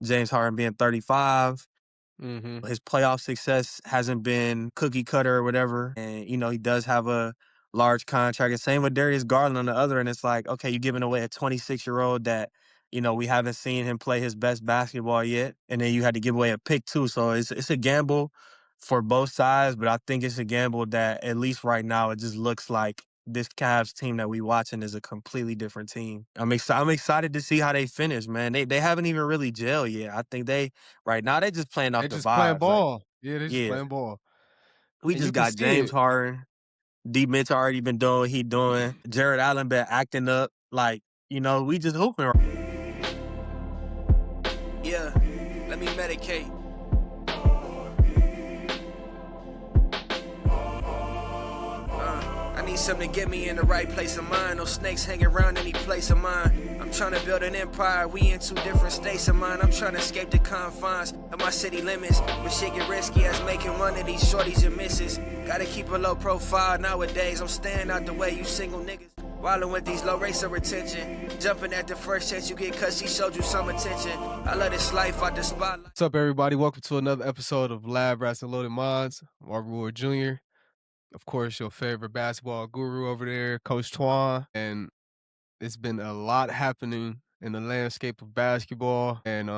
James Harden being 35. Mm-hmm. His playoff success hasn't been cookie cutter or whatever. And, he does have a large contract. And same with Darius Garland on the other end. It's like, okay, you're giving away a 26-year-old that, we haven't seen him play his best basketball yet. And then you had to give away a pick too. So it's a gamble for both sides. But I think it's a gamble that, at least right now, it just looks like this Cavs team that we watching is a completely different team. I'm excited to see how they finish, man. They haven't even really gelled yet. I think right now they just playing off They're the just playing vibes. Like, ball. Yeah, they're just yeah, playing ball. we And you just can got see James it. Harden. D Mitch already been doing what he doing. Jared Allen been acting up. Like, we just hooping. Yeah, let me medicate. I need something to get me in the right place of mind. No snakes hanging around any place of mine. I'm trying to build an empire. We in two different states of mind. I'm trying to escape the confines of my city limits. But shit get risky as making one of these shorties your misses. Gotta keep a low profile nowadays. I'm staying out the way, you single niggas. Wildin' with these low rates of retention. Jumping at the first chance you get cause she showed you some attention. I love this life out the spotlight. What's up, everybody? Welcome to another episode of Lab Rats and Loaded Minds. Marvin Ward Jr., of course, your favorite basketball guru over there, Coach Twan. And it's been a lot happening in the landscape of basketball. And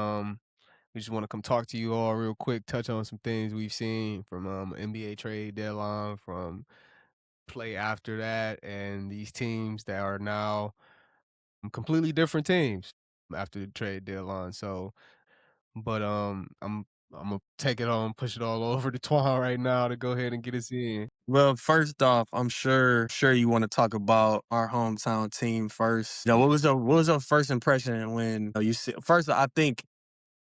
we just want to come talk to you all real quick, touch on some things we've seen from NBA trade deadline, from play after that, and these teams that are now completely different teams after the trade deadline. So, but I'm gonna take it on, push it all over to Twan right now to go ahead and get us in. Well, first off, I'm sure you want to talk about our hometown team first. What was your first impression when you see? First, I think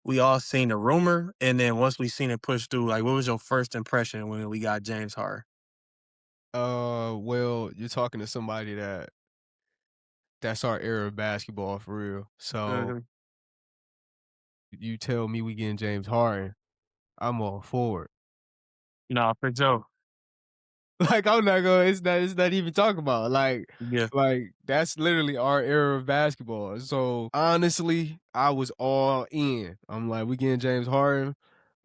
we all seen the rumor, and then once we seen it push through, like, what was your first impression when we got James Harden? Well, you're talking to somebody that's our era of basketball for real. So Mhm. you tell me we getting James Harden, I'm all for it. No, for sure. Like, I'm not gonna. It's not even talking about Yeah. like that's literally our era of basketball. So honestly, I was all in. I'm like, we getting James Harden,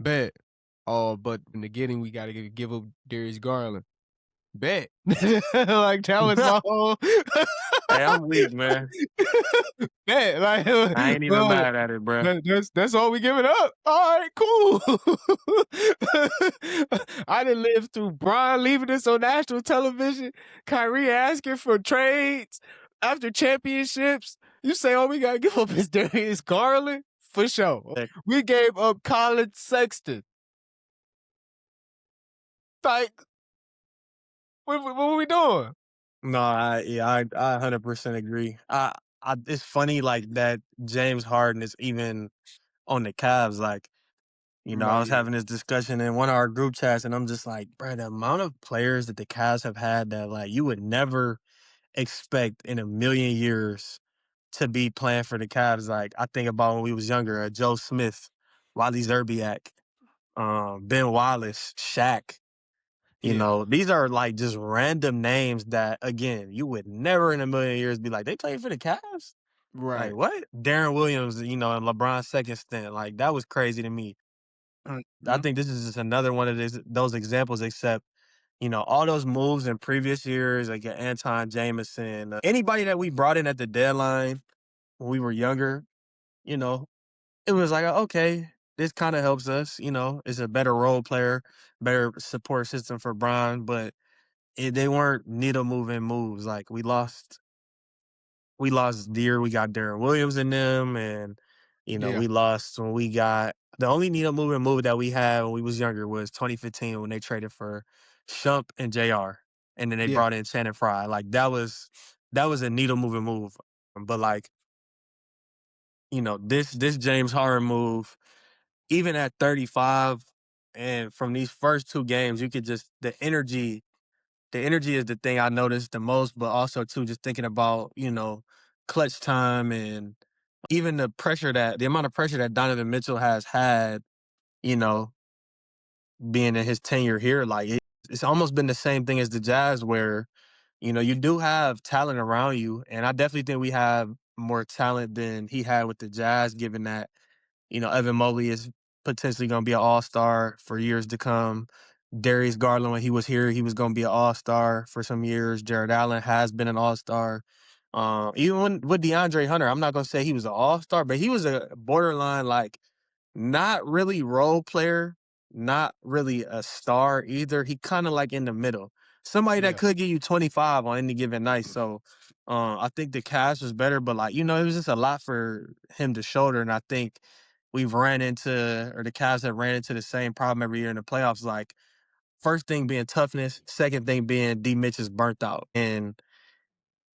bet. Oh, but in the getting, we got to give up Darius Garland, bet. Like that was my whole. Hey, I'm weak, man. Bet, like, I ain't even well, mad at it, bro. that's all we giving up. All right, cool. I didn't live through Bron leaving us on national television, Kyrie asking for trades after championships. You say all we gotta give up is Darius Garland? For sure. We gave up Colin Sexton. Like, what were we doing? No, I 100% agree. It's funny like that James Harden is even on the Cavs. Like, I was Right. having this discussion in one of our group chats, and I'm just like, bro, the amount of players that the Cavs have had that, like, you would never expect in a million years to be playing for the Cavs. Like, I think about when we was younger, Joe Smith, Wally Zerbiak, Ben Wallace, Shaq. Yeah. These are like just random names that, again, you would never in a million years be like, they played for the Cavs? Like, Right. what? Darren Williams, in LeBron's second stint. Like, that was crazy to me. I Mhm. think this is just another one of those examples, except, all those moves in previous years, like your Anton Jameson, anybody that we brought in at the deadline when we were younger, you know, it was like, okay, this kind of helps us, it's a better role player, better support system for Bron, but they weren't needle moving moves. Like, we lost Deer, we got Darren Williams in them, and Yeah. we lost when we got the only needle moving move that we had when we was younger was 2015 when they traded for Shump and JR, and then they Yeah. brought in Shannon Fry. Like, that was a needle moving move. But like, this James Harden move, even at 35, and from these first two games, you could just the energy is the thing I noticed the most, but also too just thinking about, clutch time, and even the amount of pressure that Donovan Mitchell has had, you know, being in his tenure here. Like, it's almost been the same thing as the Jazz where, you do have talent around you. And I definitely think we have more talent than he had with the Jazz, given that, Evan Mobley is potentially going to be an all-star for years to come. Darius Garland, when he was here, he was going to be an all-star for some years. Jared Allen has been an all-star. With DeAndre Hunter, I'm not going to say he was an all-star, but he was a borderline, like, not really role player, not really a star either. He kind of like in the middle. Somebody that Yeah. could give you 25 on any given night. So I think the Cavs was better, but it was just a lot for him to shoulder. And I think the Cavs have ran into the same problem every year in the playoffs. Like, first thing being toughness, second thing being D. Mitch is burnt out. And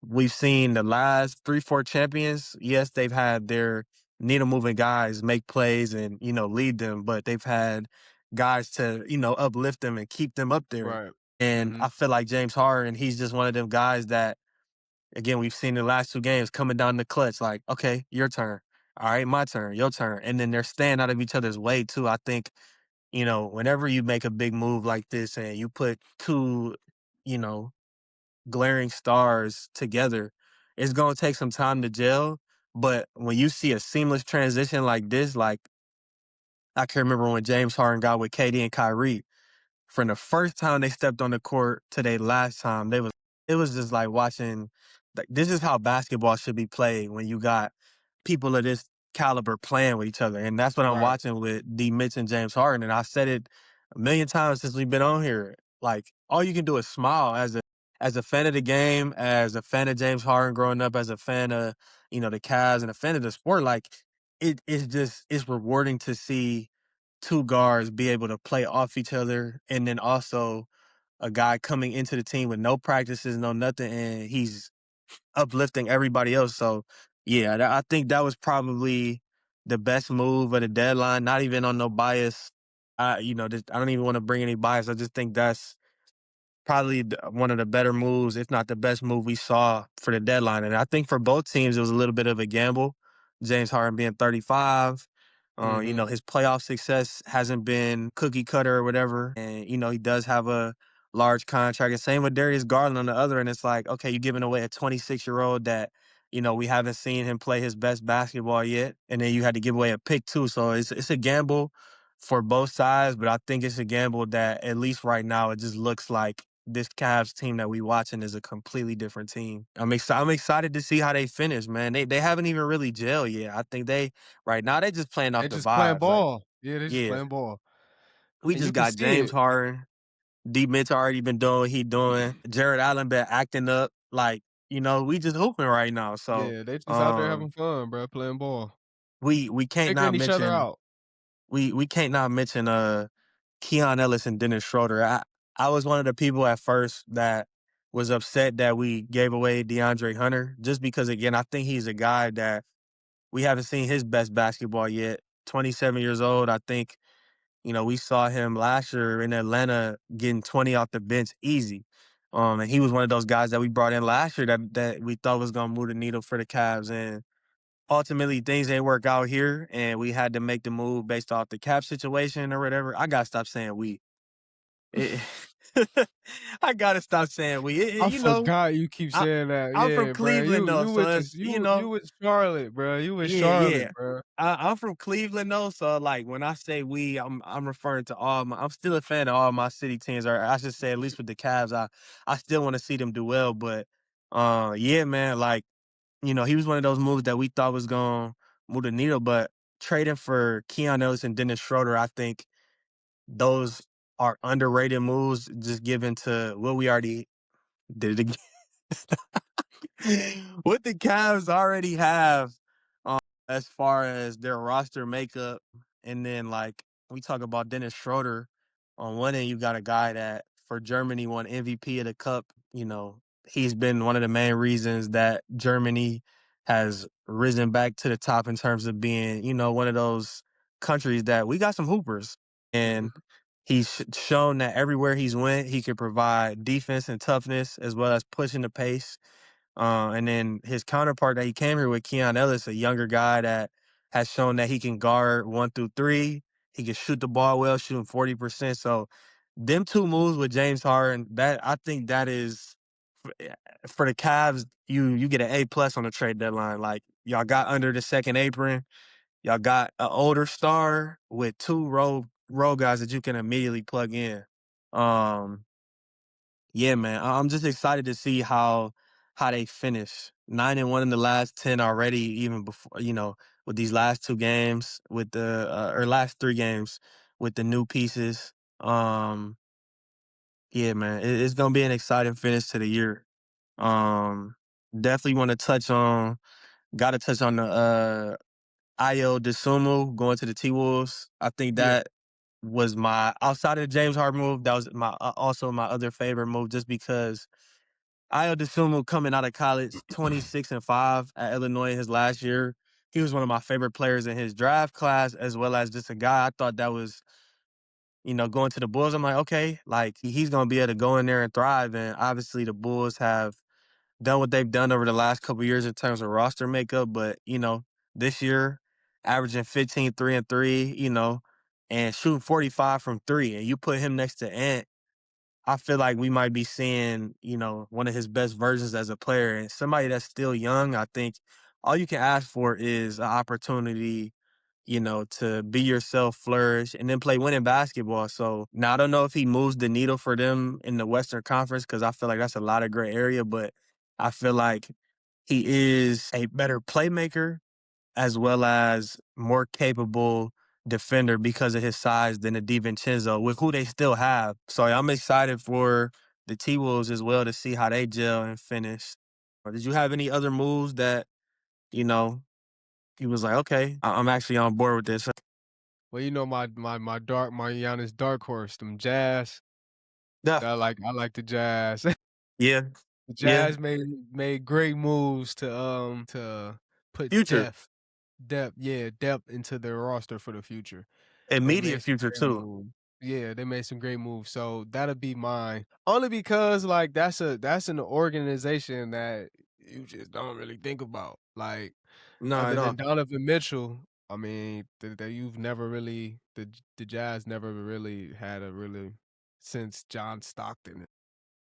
we've seen the last 3-4 champions. Yes, they've had their needle moving guys make plays and, lead them, but they've had guys to, uplift them and keep them up there. Right. And Mhm. I feel like James Harden, he's just one of them guys that, again, we've seen the last 2 games coming down the clutch, like, okay, your turn. All right, my turn, your turn. And then they're staying out of each other's way too. I think, whenever you make a big move like this and you put two, you know, glaring stars together, it's gonna take some time to gel. But when you see a seamless transition like this, like I can remember when James Harden got with KD and Kyrie, from the first time they stepped on the court to their last time, it was just like watching. Like, this is how basketball should be played when you got people of this caliber playing with each other, and that's what I'm Right. watching with D. Mitch and James Harden. And I said it a million times since we've been on here. Like, all you can do is smile as a fan of the game, as a fan of James Harden growing up, as a fan of the Cavs, and a fan of the sport. Like, it's rewarding to see two guards be able to play off each other, and then also a guy coming into the team with no practices, no nothing, and he's uplifting everybody else. So, yeah, I think that was probably the best move of the deadline. Not even on no bias. I don't even want to bring any bias. I just think that's probably one of the better moves, if not the best move we saw for the deadline. And I think for both teams, it was a little bit of a gamble. James Harden being 35, Mhm. his playoff success hasn't been cookie cutter or whatever. And, he does have a large contract. And same with Darius Garland on the other end. It's like, okay, you're giving away a 26-year-old that, we haven't seen him play his best basketball yet. And then you had to give away a pick too. So it's a gamble for both sides, but I think it's a gamble that, at least right now, it just looks like this Cavs team that we watching is a completely different team. I'm excited to see how they finish, man. They haven't even really gelled yet. I think right now they just playing off They the just playing vibes. Like, ball. Yeah, they just yeah, playing ball. we And you just can got see James it. Harden, D. Mitch already been doing what he doing. Jared Allen been acting up. Like, we just hooping right now. So, Yeah, they just out there having fun, bro, playing ball. we can't not Figuring each other mention out. we can't not mention Keon Ellis and Dennis Schroeder. I was one of the people at first that was upset that we gave away DeAndre Hunter, just because, again, I think he's a guy that we haven't seen his best basketball yet. 27 years old. I think, we saw him last year in Atlanta getting 20 off the bench easy. And he was one of those guys that we brought in last year that we thought was going to move the needle for the Cavs. And ultimately, things didn't work out here, and we had to make the move based off the cap situation or whatever. I gotta stop saying we. It, I gotta stop saying we. I forgot you keep I, saying that. I'm from Yeah, bro. Cleveland though, You so with the it's you with Charlotte, bro. You with yeah, Charlotte, yeah. bro. I'm from Cleveland though, so like when I say we, I'm referring to all my. I'm still a fan of all my city teams, or I should say at least with the Cavs, I still want to see them do well. But yeah, man, like he was one of those moves that we thought was gonna move the needle, but trading for Keon Ellis and Dennis Schroeder, I think those are underrated moves, just given to what we already did. What the Cavs already have, um, as far as their roster makeup, and then like we talk about Dennis Schroeder. On one end, you got a guy that for Germany won MVP of the Cup. He's been one of the main reasons that Germany has risen back to the top in terms of being, one of those countries that we got some hoopers, and Mhm. he's shown that everywhere he's went, he could provide defense and toughness as well as pushing the pace. And then his counterpart that he came here with, Keon Ellis, a younger guy that has shown that he can guard 1 through 3. He can shoot the ball well, shooting 40%. So them two moves with James Harden, that I think that is for the Cavs. You get an A+ on the trade deadline. Like, y'all got under the second apron, Y'all got an older star with two role guys that you can immediately plug in. Um, yeah, man, I'm just excited to see how they finish. 9-1 in the last 10 already, even before with these last two games with the or last three games with the new pieces. Um, yeah, man, it's gonna be an exciting finish to the year. Um, definitely want to got to touch on the Io DeSumo going to the T Wolves. I think Yeah, that was my outside of the James Harden move. That was my also my other favorite move, just because Io DeSumo coming out of college, 26-5 at Illinois his last year. He was one of my favorite players in his draft class, as well as just a guy I thought that was, going to the Bulls. I'm like, okay, like he's gonna be able to go in there and thrive. And obviously, the Bulls have done what they've done over the last couple of years in terms of roster makeup. But, this year, averaging 15, 3 and 3, and shooting 45 from three, and you put him next to Ant, I feel like we might be seeing, one of his best versions as a player. And somebody that's still young, I think all you can ask for is an opportunity, to be yourself, flourish, and then play winning basketball. So now I don't know if he moves the needle for them in the Western Conference, because I feel like that's a lot of gray area, but I feel like he is a better playmaker as well as more capable defender because of his size than a DiVincenzo, with who they still have. So I'm excited for the T Wolves as well to see how they gel and finish. Or did you have any other moves that, you know, he was like, okay, I'm actually on board with this? well, my Giannis dark horse, them Jazz. Yeah, I like the Jazz. yeah, The yeah. Jazz made great moves to put Future, depth into their roster for the future. They immediate made some future great too. moves. Yeah, they made some great moves. So that'll be mine. Only because like that's an organization that you just don't really think about. Like Not other at than all. Donovan Mitchell, I mean, you've never really the Jazz never really had a really since John Stockton.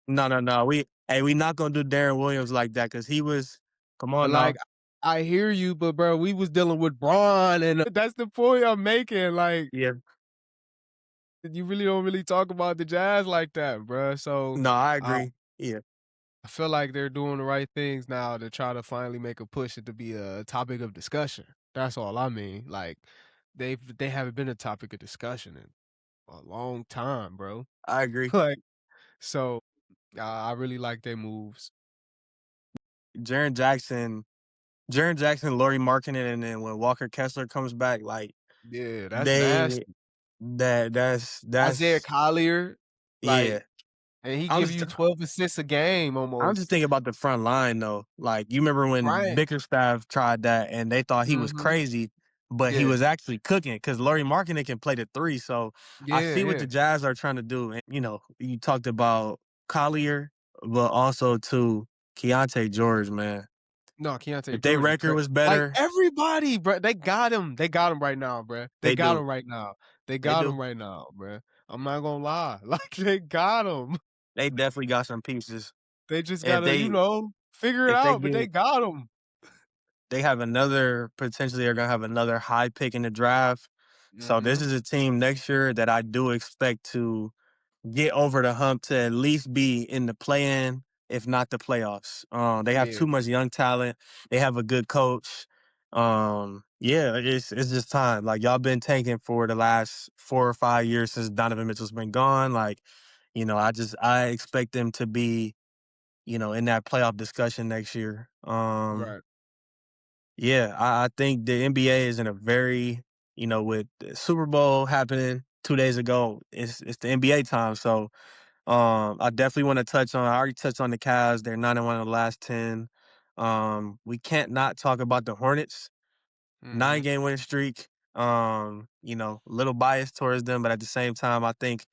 No, no, no. We not gonna do Darren Williams like that because he was. Come But, on like, now. I hear you, but, bro, we was dealing with Braun, and that's the point I'm making, like, Yeah. you really don't really talk about the Jazz like that, bro. So, No, I uh, agree. Yeah, I feel like they're doing the right things now to try to finally make a push it to be a topic of discussion. That's all I mean, like, they haven't been a topic of discussion in a long time, bro. I agree. Like, so, I really like their moves. Jaren Jackson, Jaren Jackson, Laurie Markkinen, and then when Walker Kessler comes back, like Yeah, that's they nasty. Isaiah that's Collier, yeah. like and he I'm give just you 12 assists a game I'm just almost. thinking about the front line though. Like you remember when Right. Bickerstaff tried that and they thought he was Mhm. crazy, but he Yeah. was actually cooking because Laurie Markkinen can play the three. So I Yeah, see what yeah. the Jazz are trying to do. And you talked about Collier, but also to Keonte George, man. No, Keonte If their George is record great. was Like, better, everybody, bruh, they got him. They got him right now, bruh. They they got do. him right now. They They got do. him right now, bruh. I'm not gonna lie. Like, they got him. They definitely got some pieces. They just If gotta, they figure it if they out, but they get got him. they have another potentially they're gonna have another high pick in the draft. So this Mhm. is a team next year that I do expect to get over the hump to at least be in the play-in, if not the playoffs. They have Yeah. too much young talent. They have a good coach. Yeah, it's just time. Like y'all been tanking for the last 4 or 5 years since Donovan Mitchell's been gone. Like, I expect them to be, in that playoff discussion next year. Right. Yeah, I think the NBA is in a very, with the Super Bowl happening 2 days ago, it's the NBA time. So I definitely want to touch on. I already touched on the Cavs. They're 9-1 in the last 10. We can't not talk about the Hornets. Mhm. 9-game winning streak. A little biased towards them, but at the same time, I think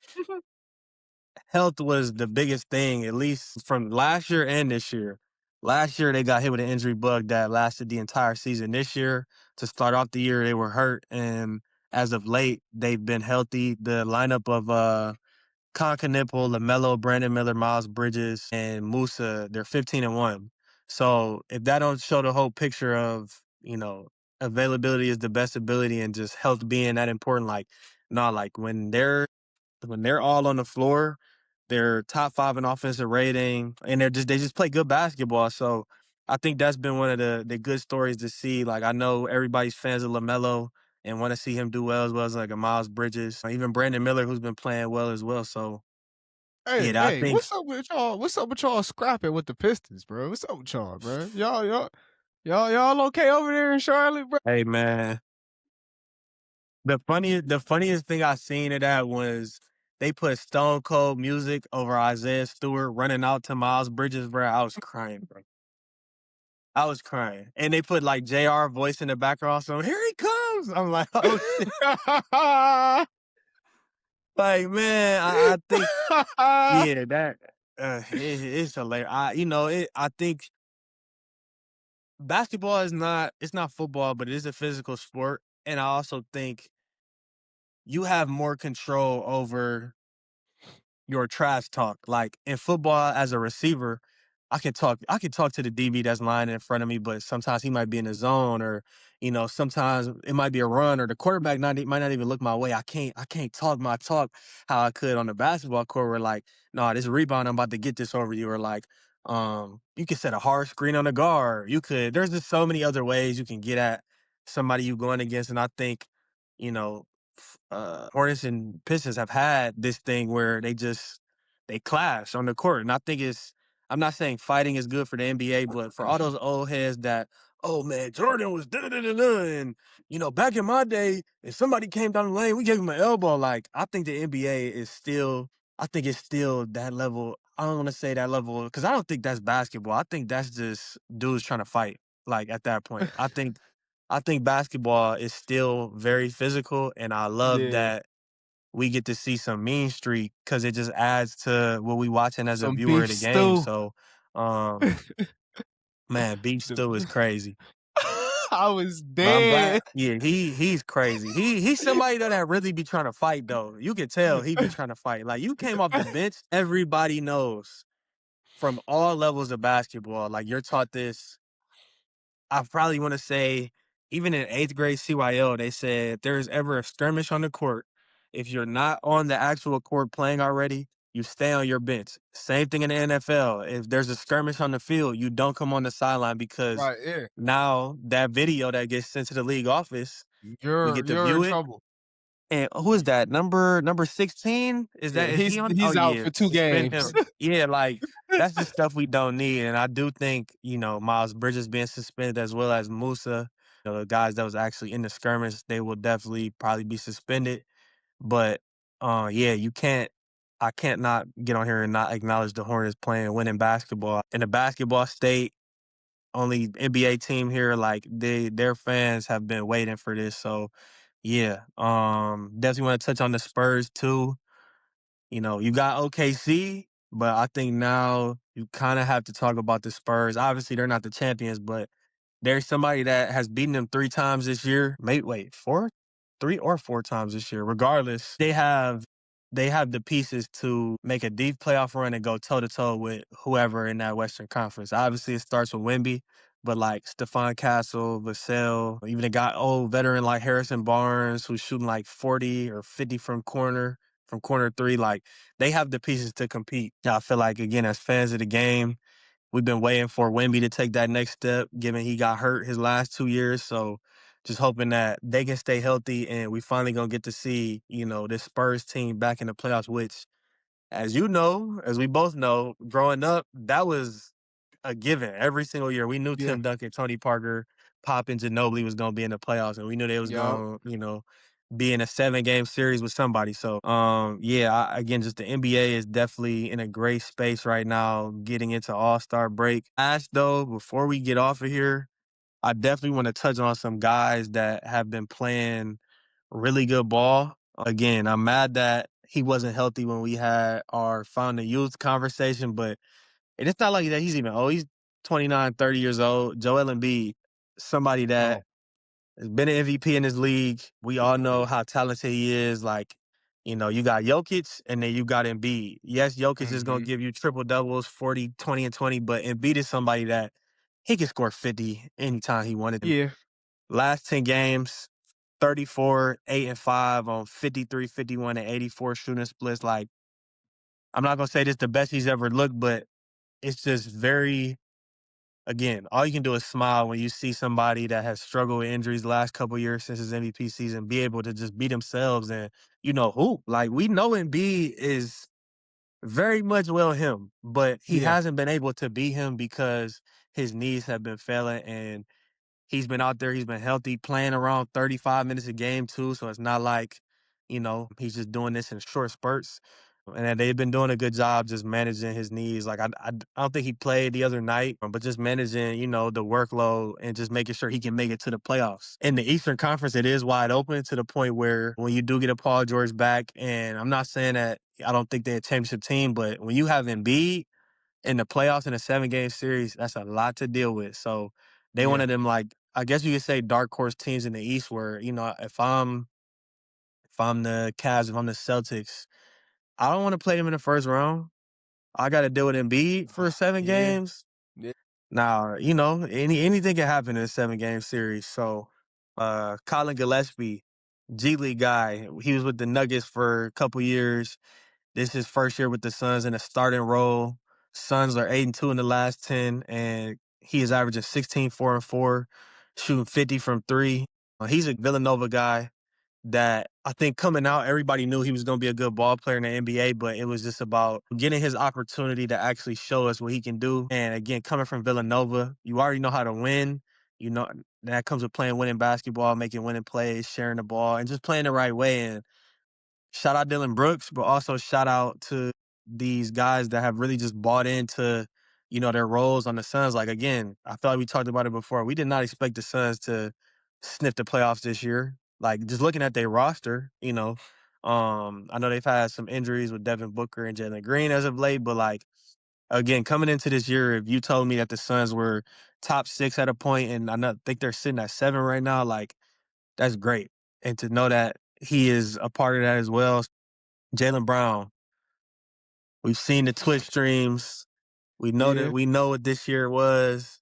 health was the biggest thing, at least from last year and this year. Last year, they got hit with an injury bug that lasted the entire season. This year, to start off the year, they were hurt. And as of late, they've been healthy. The lineup of Conca LaMelo, Brandon Miller, Miles Bridges, and Musa, they're 15-1. So if that don't show the whole picture of, availability is the best ability and just health being that important. Like, no, like when they're all on the floor, they're top 5 in offensive rating, and they just play good basketball. So I think that's been one of the good stories to see. Like I know everybody's fans of LaMelo and want to see him do well as like a Miles Bridges, even Brandon Miller, who's been playing well as well. So Hey, yeah, I hey, think. what's up with y'all? What's up with y'all scrapping with the Pistons, bro? What's up with y'all, bro? Y'all okay over there in Charlotte, bro? Hey man, the funniest thing I seen of that was they put Stone Cold music over Isaiah Stewart running out to Miles Bridges, bro. I was crying, bro. I was crying. And they put like JR voice in the background, so here he comes. I'm like, oh shit. Like, man, I think, yeah, that it's hilarious. I think basketball is not it's not football, but it is a physical sport. And I also think you have more control over your trash talk. Like in football, as a receiver, I can talk to the DB that's lying in front of me, but sometimes he might be in the zone, or sometimes it might be a run, or the quarterback might not even look my way. I can't talk my talk how I could on the basketball court, where like, no, this rebound, I'm about to get this over you, or like, you could set a hard screen on the guard. There's just so many other ways you can get at somebody you going against, and I think, you know, Hornets and Pistons have had this thing where they clash on the court, and I think I'm not saying fighting is good for the NBA, but for all those old heads that, oh man, Jordan was da da da da da, and back in my day, if somebody came down the lane, we gave him an elbow. Like I think the NBA is still, I think it's still that level. I don't want to say that level because I don't think that's basketball. I think that's just dudes trying to fight. Like at that point, I think basketball is still very physical, and I love Yeah, that we get to see some mean streak because it just adds to what we watching as a some viewer of beef the game. stew. So, man, Beef The- Stew is crazy. I was But I'm dead. glad. Yeah, he's crazy. He's somebody that really be trying to fight though. You can tell he be trying to fight. Like you came off the bench, everybody knows from all levels of basketball. Like you're taught this. I probably want to say, even in 8th grade CYO, they said if there's ever a skirmish on the court, if you're not on the actual court playing already, you stay on your bench. Same thing in the NFL. If there's a skirmish on the field, you don't come on the sideline because Right, yeah. now that video that gets sent to the league office, we get to You're in view it. trouble. And who is that? Number 16? Yeah, Is he on? Oh he's out yeah, for 2 suspend games. him. Yeah, like that's the stuff we don't need. And I do think, Miles Bridges being suspended as well as Musa, the guys that was actually in the skirmish, they will definitely probably be suspended. But yeah, I can't not get on here and not acknowledge the Hornets playing winning basketball. In the basketball state, only NBA team here, like their fans have been waiting for this. So yeah, definitely want to touch on the Spurs too. You got OKC, but I think now you kind of have to talk about the Spurs. Obviously, they're not the champions, but there's somebody that has beaten them 3 times this year. Wait, 4, 3 or 4 times this year. Regardless, they have the pieces to make a deep playoff run and go toe to toe with whoever in that Western Conference. Obviously, it starts with Wemby, but like Stephon Castle, Vassell, even a guy old veteran like Harrison Barnes who's shooting like 40 or 50 from corner three. Like they have the pieces to compete. I feel like again as fans of the game, we've been waiting for Wemby to take that next step, given he got hurt his last 2 years. So just hoping that they can stay healthy and we finally gonna get to see, this Spurs team back in the playoffs, which, as you know, as we both know, growing up, that was a given every single year. We knew Yeah. Tim Duncan, Tony Parker, Pop, and Ginobili was gonna be in the playoffs, and we knew they was Yup. gonna, be in a 7-game series with somebody. So, yeah, again, just the NBA is definitely in a great space right now, getting into All-Star break. Though, before we get off of here, I definitely want to touch on some guys that have been playing really good ball. Again, I'm mad that he wasn't healthy when we had our found the youth conversation, but it's not like that he's even old. He's 29, 30 years old. Joel Embiid, somebody that Oh. has been an MVP in this league. We all know how talented he is. Like, you got Jokic and then you got Embiid. Yes, Jokic is going to Mhm. give you triple doubles, 40, 20, and 20, but Embiid is somebody that he can score 50 anytime he wanted. Yeah. Last 10 games, 34, 8-5 on 53, 51, and 84 shooting splits. Like, I'm not gonna say this the best he's ever looked, but it's just very, again, all you can do is smile when you see somebody that has struggled with injuries the last couple years since his MVP season be able to just be themselves and, hoop. Like, we know Embiid is very much him, but he Yeah. hasn't been able to be him because his knees have been failing, and he's been out there, he's been healthy, playing around 35 minutes a game too, so it's not like, he's just doing this in short spurts. And that they've been doing a good job just managing his knees. Like, I don't think he played the other night, but just managing, the workload and just making sure he can make it to the playoffs. In the Eastern Conference, it is wide open to the point where when you do get a Paul George back, and I'm not saying that I don't think they're a championship team, but when you have Embiid in the playoffs in a 7-game series, that's a lot to deal with. So they one Yeah. of them, like, I guess you could say, dark horse teams in the East where, if I'm the Cavs, if I'm the Celtics, I don't want to play them in the first round. I got to deal with Embiid for 7 Yeah. games. Yeah. Now, anything can happen in a 7-game series. So, Colin Gillespie, G League guy, he was with the Nuggets for a couple years. This is his first year with the Suns in a starting role. Suns are 8-2 in the last 10, and he is averaging 16, 4 and 4, shooting 50 from three. He's a Villanova guy that I think coming out, everybody knew he was going to be a good ball player in the NBA, but it was just about getting his opportunity to actually show us what he can do. And again, coming from Villanova, you already know how to win. You know, that comes with playing winning basketball, making winning plays, sharing the ball, and just playing the right way. And shout out Dylan Brooks, but also shout out to these guys that have really just bought into, their roles on the Suns. Like, again, I feel like we talked about it before. We did not expect the Suns to sniff the playoffs this year. Like, just looking at their roster, I know they've had some injuries with Devin Booker and Jalen Green as of late, but like, again, coming into this year, if you told me that the Suns were top 6 at a point, and think they're sitting at 7 right now, like, that's great. And to know that he is a part of that as well. Jalen Brown, we've seen the Twitch streams. We know Yeah. that we know what this year was.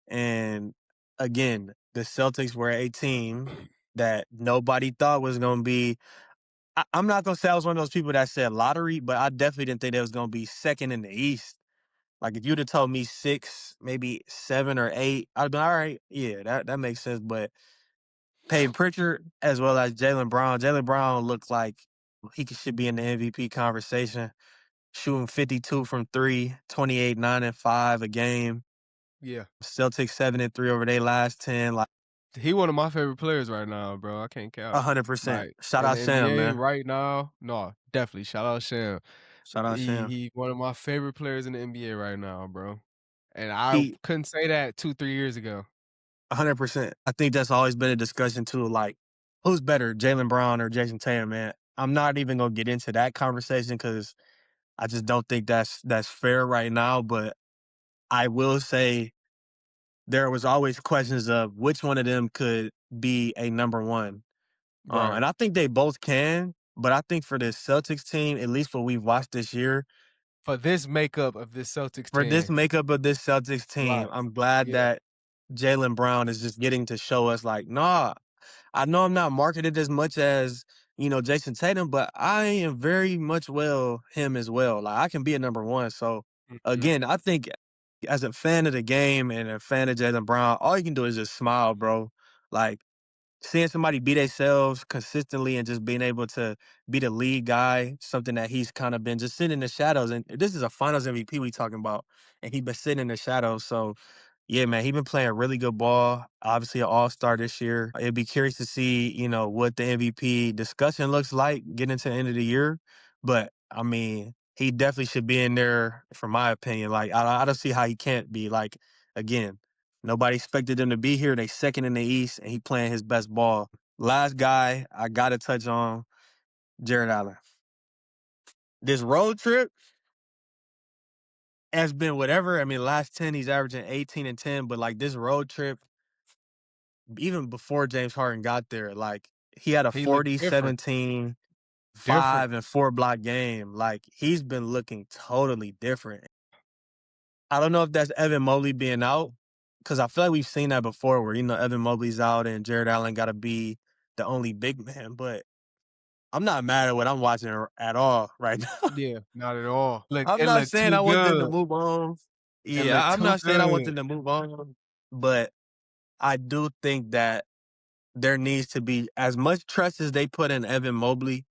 And again, the Celtics were a team that nobody thought was going to be. I'm not going to say I was one of those people that said lottery, but I definitely didn't think they was going to be second in the East. Like, if you'd have told me 6, maybe 7 or 8, I'd be all right. Yeah, that makes sense. But Peyton Pritchard as well as Jalen Brown. Jalen Brown looked like he should be in the MVP conversation, shooting 52 from three, 28, 9 and 5 a game. Yeah. Celtics 7-3 over their last 10. Like, He one of my favorite players right now, bro. I can't count. 100%. Like Shout in out the Sham, NBA man. right now, no, definitely shout out Sham. Shout out Sham. He one of my favorite players in the NBA right now, bro. And I He couldn't say that 2-3 years ago. 100%. I think that's always been a discussion too. Like, who's better, Jalen Brown or Jason Tatum, man? I'm not even gonna get into that conversation because I just don't think that's fair right now. But I will say there was always questions of which one of them could be a number one. Right. And I think they both can, but I think for this Celtics team, at least what we've watched this year, For this makeup of this Celtics for this team. makeup of this Celtics team, Right. I'm glad Yeah. that Jalen Brown is just getting to show us, like, nah, I know I'm not marketed as much as, Jason Tatum, but I am very much him as well. Like, I can be a number one. So Mhm. again, I think as a fan of the game and a fan of Jalen Brown, all you can do is just smile, bro. Like, seeing somebody be themselves consistently and just being able to be the lead guy, something that he's kind of been just sitting in the shadows. And this is a Finals MVP we talking about, and he been sitting in the shadows. So yeah, man, he been playing really good ball. Obviously, an all-star this year. It'd be curious to see, what the MVP discussion looks like getting into the end of the year. But I mean, he definitely should be in there, for my opinion. Like, I don't see how he can't be. Like, again, nobody expected him to be here. They second in the East, and he playing his best ball. Last guy I gotta touch on, Jared Allen. This road trip has been whatever. I mean, last 10, he's averaging 18 and 10, but like this road trip, even before James Harden got there, like he had a He looked 40, different. 17, Different. 5, and 4 block game. Like, he's been looking totally different. I don't know if that's Evan Mobley being out, because I feel like we've seen that before where, Evan Mobley's out and Jared Allen got to be the only big man. But I'm not mad at what I'm watching at all right now. Yeah, not at all. Look, I'm it not looked saying too I want them to good. move on. It Yeah, looked I'm too not saying I want good. them to move on, but I do think that there needs to be as much trust as they put in Evan Mobley.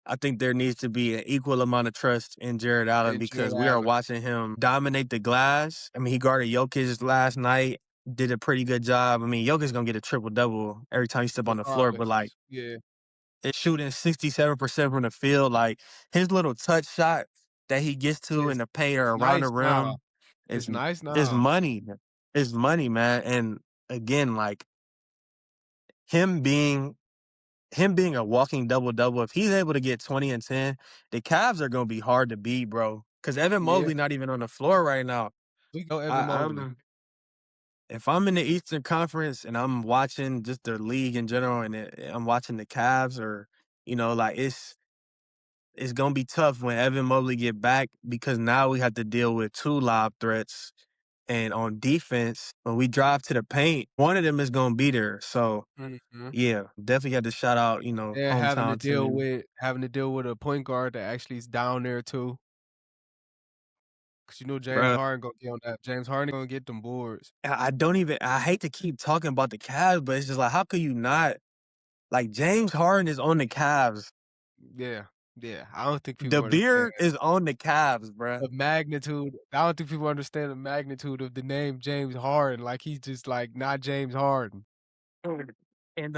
I think there needs to be an equal amount of trust in Jared Allen And Jared because we are Allen, watching him dominate the glass. I mean, he guarded Jokic last night, did a pretty good job. I mean, Jokic's gonna get a triple double every time he step on the floor, but like regardless. Yeah, it's shooting 67% from the field. Like his little touch shot that he gets to in it's the paint or it's around the nice now. rim is It's nice is now. money. It's money, man. And again, like him being him being a walking double-double, if he's able to get 20 and 10, the Cavs are gonna be hard to beat, bro. Because Evan Yeah, Mobley not even on the floor right now. we go Evan I, Mobley. I'm if I'm in the Eastern Conference and I'm watching just the league in general, and I'm watching the Cavs, or like it's gonna be tough when Evan Mobley get back because now we have to deal with two lob threats, and on defense, when we drive to the paint, one of them is gonna be there. So Mhm. yeah, definitely have to shout out, Yeah, hometown team. having to deal with a point guard that actually is down there too. 'Cause you know James Bruh, Harden gonna get on that. James Harden gonna get them boards. I don't even I hate to keep talking about the Cavs, but it's just like, how could you not? Like, James Harden is on the Cavs. Yeah, yeah. I don't think The people understand beard is on the Cavs, bruh. the magnitude. I don't think people understand the magnitude of the name James Harden. Like he's just like not James Harden. And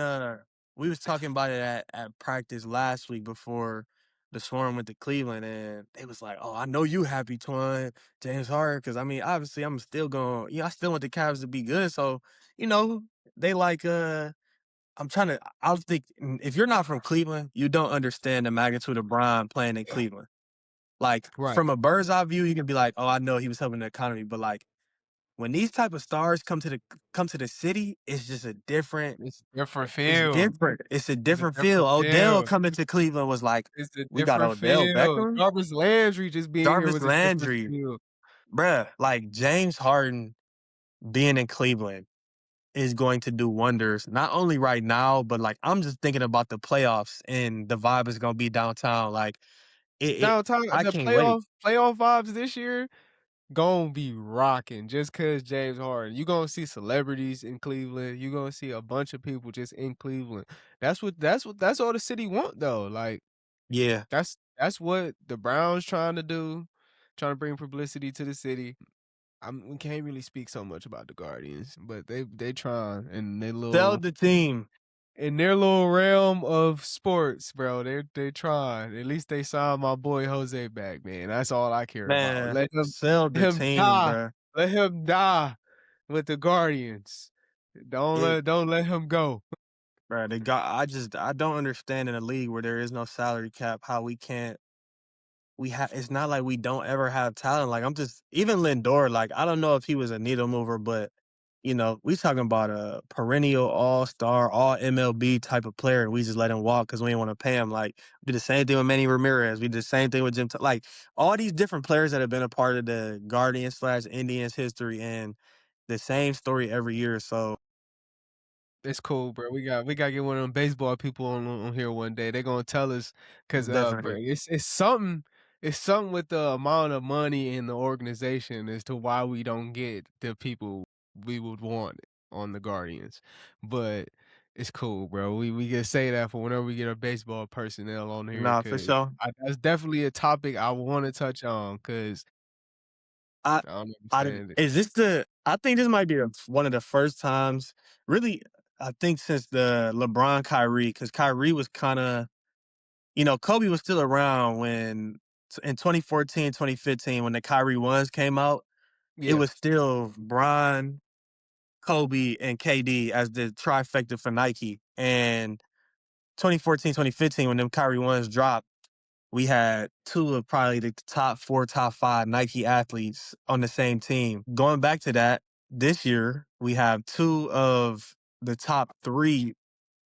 we was talking about it at practice last week before the Swarm went to Cleveland, and they was like, "Oh, I know you happy, Twine, James Harden, because I mean, obviously, I'm still going. I still want the Cavs to be good. So, you know, they like I'm trying to. I was think if you're not from Cleveland, you don't understand the magnitude of Brian playing in Cleveland. Like Right. from a bird's eye view, you can be like, "Oh, I know he was helping the economy," but like when these type of stars come to the city, it's just a different. It's a different It's feel. different. It's a It's a different feel. different Odell feel. coming to Cleveland was like, It's a we got different Odell feel. Beckham, Jarvis Landry just being here Jarvis was a different Landry, feel. bruh. Like James Harden being in Cleveland is going to do wonders. Not only right now, but like I'm just thinking about the playoffs and the vibe is gonna be downtown. Like Downtown, I the can't wait. playoff vibes this year gonna be rocking just cause James Harden. You gonna see celebrities in Cleveland. You gonna see a bunch of people just in Cleveland. That's all the city want though. Like Yeah. that's what the Browns trying to do, trying to bring publicity to the city. We can't really speak so much about the Guardians, but they trying Sell the team. in their little realm of sports, bro. They trying. At least they signed my boy Jose back, man. That's all I care about. Man, sell Let the him team, die. bruh. Let him die with the Guardians. It Don't let him go. Bruh, I don't understand in a league where there is no salary cap how we have it's not like we don't ever have talent. Like I'm just even Lindor, like I don't know if he was a needle mover, but we talking about a perennial all-star, all MLB type of player, and we just let him walk because we didn't want to pay him. Like we did the same thing with Manny Ramirez. We did the same thing with like all these different players that have been a part of the Guardians/Indians history, and the same story every year. So It's cool, bro. We got to get one of them baseball people on here one day. They're gonna tell us because bro, definitely, it's something with the amount of money in the organization as to why we don't get the people we would want on the Guardians. But it's cool, bro. We can say that for whenever we get a baseball personnel on here nah, for because sure. that's definitely a topic I want to touch on because I I don't I understand it. is this the I think this might be one of the first times, really, I think since the LeBron Kyrie, because Kyrie was kind of, Kobe was still around when in 2014, 2015, when the Kyrie ones came out, it Yeah, was still Bron, Kobe, and KD as the trifecta for Nike. And 2014, 2015, when them Kyrie ones dropped, we had two of probably the top four, top five Nike athletes on the same team. Going back to that, this year, we have two of the top three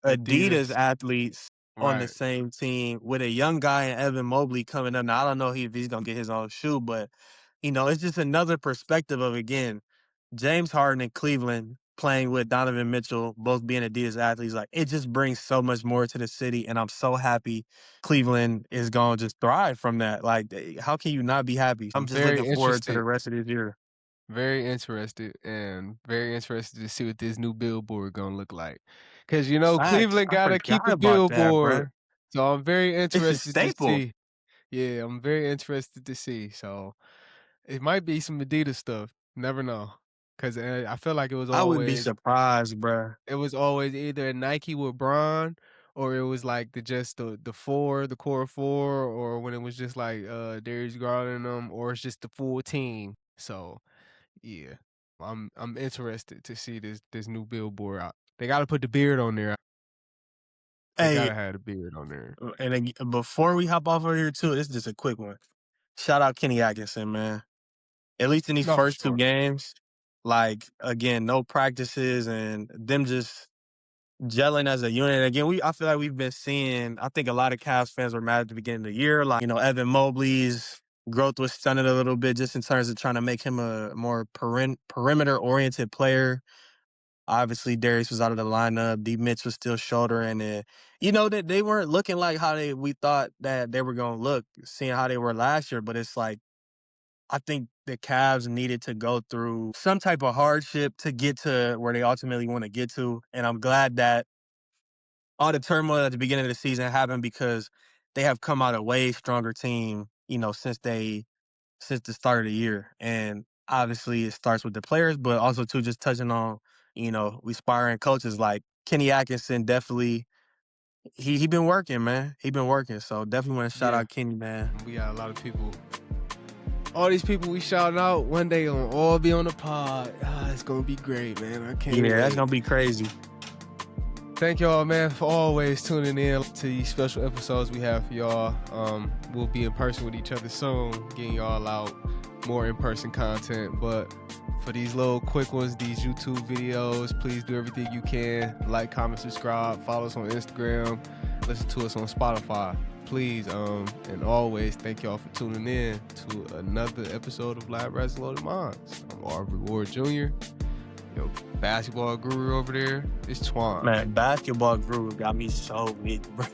Adidas Adidas, athletes on the right? same team with a young guy in Evan Mobley coming up. Now, I don't know if he's going to get his own shoe, but, it's just another perspective of, again, James Harden in Cleveland playing with Donovan Mitchell, both being Adidas athletes, like it just brings so much more to the city. And I'm so happy Cleveland is going to just thrive from that. Like, how can you not be happy? I'm I'm just looking very forward to the interested, rest of this year. very interested to see what this new billboard gonna look like. Cause Facts. Cleveland I gotta forgot keep a about that, billboard. bro. So I'm very It's a interested to staple. see. Yeah, I'm very interested to see. So it might be some Adidas stuff. Never know. Cause I feel like I wouldn't be surprised, bro. it was always either a Nike with Bron, or it was like the core four, or when it was just like Darius Garland and them, or it's just the full team. So yeah, I'm interested to see this new billboard out. They gotta put the beard on there. They Hey, gotta have the beard on there. and before we hop off of here too, this is just a quick one. Shout out Kenny Atkinson, man. At least in these No, for first two sure. games, like again, no practices and them just gelling as a unit. Again, I feel like we've been seeing, I think a lot of Cavs fans were mad at the beginning of the year. Like, Evan Mobley's growth was stunted a little bit just in terms of trying to make him a more perimeter-oriented player. Obviously, Darius was out of the lineup. D. Mitch was still shouldering it. That they weren't looking like how we thought that they were going to look, seeing how they were last year. But it's like, I think the Cavs needed to go through some type of hardship to get to where they ultimately want to get to. And I'm glad that all the turmoil at the beginning of the season happened because they have come out a way stronger team, since the start of the year. And obviously it starts with the players, but also too just touching on, aspiring coaches like Kenny Atkinson. Definitely he been working, man. He been working. So definitely want to shout Yeah, out Kenny, man. we got a lot of people. All these people we shouting out, one day gonna all be on the pod. It's gonna be great, man. I can't Yeah, wait. that's gonna be crazy. Thank y'all, man, for always tuning in to these special episodes we have for y'all. We'll be in person with each other soon, getting y'all out more in-person content. But for these little quick ones, these YouTube videos, please do everything you can. Like, comment, subscribe, follow us on Instagram, listen to us on Spotify. Please, and always thank y'all for tuning in to another episode of Lab Rats and Loaded Minds. I'm Aubrey Ward Jr. Yo, basketball guru over there is Twan. Man, basketball guru got me so weak, bro.